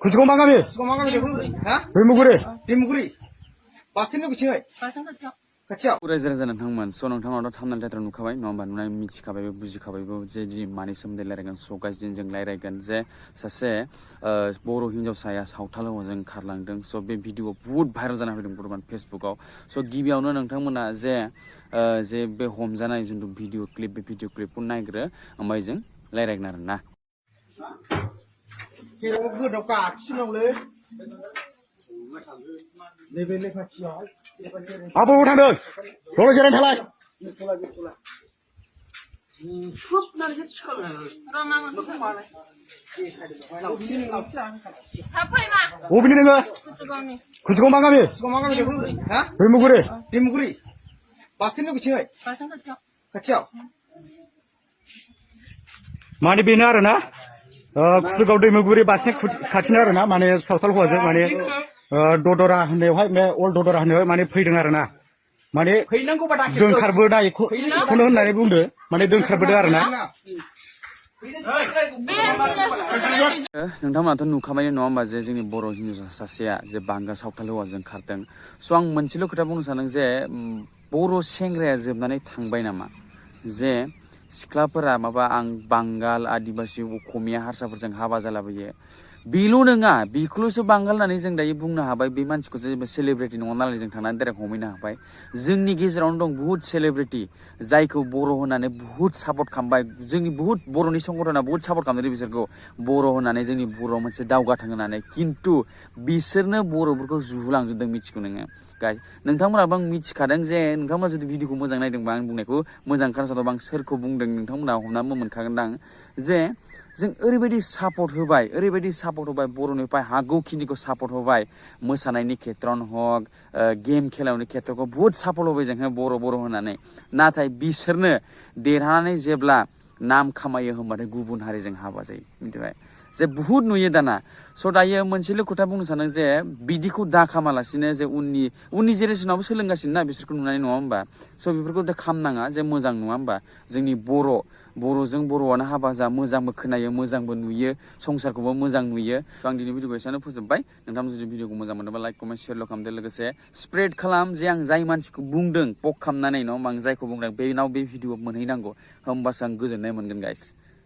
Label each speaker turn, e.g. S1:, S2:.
S1: 구치공 방감이. 뱀무구리.
S2: 뱀무구리. 바스티는 그치요. 같이요.
S3: रायजो राजा नोंथांमोन स' नोंथांनावथ' थामना लेथ्रा नुखाबाय नङा होमबा नुनाय मिथिखाबायबो बुजिखाबायबो जे जि मानि सोमोन्दै रायलायगोन स' गाइसजों जों रायलायगोन जे सासे बर' हिन्जावसाया सावथाल हौवाजों खारलांदों स' बे भिडिअ बुहुत भाइरेल जाना फैदों बर्थमान फेसबुकाव स' गिबियावनो नोंथांमोना जे बे हमजानाय जिथु भिडिअ क्लिप बे भिडिअ क्लिपखौ नायग्रो ओमफ्राय जों रायलायगोन आरो ना
S2: गोदावखा आथिङावलै नैबे लेखाथियाव
S1: आबौ थांदों दल' जिरायना थालाय बबेनि नोङो 구치공 방감이. 뱀무구리.
S2: 뱀무구리. 바스티는 그치요. 같이요.
S1: माने बेनो आरोना कुसुगाव दैमुगुरि बासनि खाथिनो आरोना माने सावथाल हौवाजों माने ददरा होननायावहाय अल ददरा होननायावहाय माने फैदों आरोना माने दोंखारबोनायखौनो होननानै बुंदो माने दोंखारबोदो आरोना
S3: नोंथांमोनाथ' नुखाबाय नङा होमबा जे जोंनि बर' हिन्जावसा सासेया जे बांगा सावथाल हौवाजों खारदों स' आं मोनसेल' खोथा बुंनो सानदों जे बर' सेंग्राया जोबनानै थांबाय नामा जे सिख्लाफोरा माबा आं बांगाल आदिबासि असमिया हारसाफोरजों हाबा जालाबायो बेल' नङा बेखौल'सो बांगाल होननानै जों दायो बुंनो हाबाय बे मानसिखौ जेबो सेलिब्रिटि नङा नालाय जों थांनानै डाइरेक्ट हमहैनो हाबाय जोंनि गेजेरावनो दं बुहुत सेलिब्रिटि जायखौ बर' होननानै बुहुत सापर्ट खालामबाय जोंनि बुहुत बर'नि संगठना बुहुत सापर्ट खालामदों बिसोरखौ बर' होननानै जोंनि बर'आव मोनसे दावगाथों होननानै खिन्थु बिसोरनो बर'फोरखौ जुहुलांजोबदों मिथिगौ नोङो गाइस नोंथांमोनाबो आं मिथिखादों जे नोंथांमोना जुदि भिडिअखौ मोजां नायदोंबा आं बुंनायखौ मोजां खोनासंदोंबा आं सोरखौ बुंदों नोंथांमोना हमनानै मोनखागोनदां जे जों ओरैबायदि सापर्ट होबाय बर'निफ्राय हागौखिनिखौ सापर्ट होबाय मोसानायनि खेत्र'आवनो हक गेम खेलानि खेत्र'खौ बुहुत सापर्ट होबाय जोंहा बर' होननानै नाथाय बिसोरनो देरहानानै जेब्ला नाम खामायो होनबाथाय गुबुन हारिजों हाबा जायो मिथिबाय जे बुहुत नुयो दाना स' दायो मोनसेल' खोथा बुंनो सानदों जे बिदिखौ दा खालामालासिनो जे उननि जेनेरेसनावबो सोलोंगासिनो ना बिसोरखौ नुनानै नङा होमबा स' बेफोरखौ दा खालामनाङा जे मोजां नङा होमबा जोंनि बर'जों बर'आनो हाबा जा मोजांबो खोनायो मोजांबो नुयो संसारखौबो मोजां नुयो आं दिनै भिडिअखौ एसेयावनो फोजोबबाय नोंथांमोन जुदि भिडिअखौ मोजां मोनोबा लाइक कमेन्ट शेयारल' खालामदो लोगोसे स्प्रेड खालाम जे आं जाय मानसिखौ बुंदों पक खालामनानै नङा होमबा आं जायखौ बुंदों बेनाव बे भिडिअ मोनहैनांगौ होमबासो आं गोजोननाय मोनगोन गाइस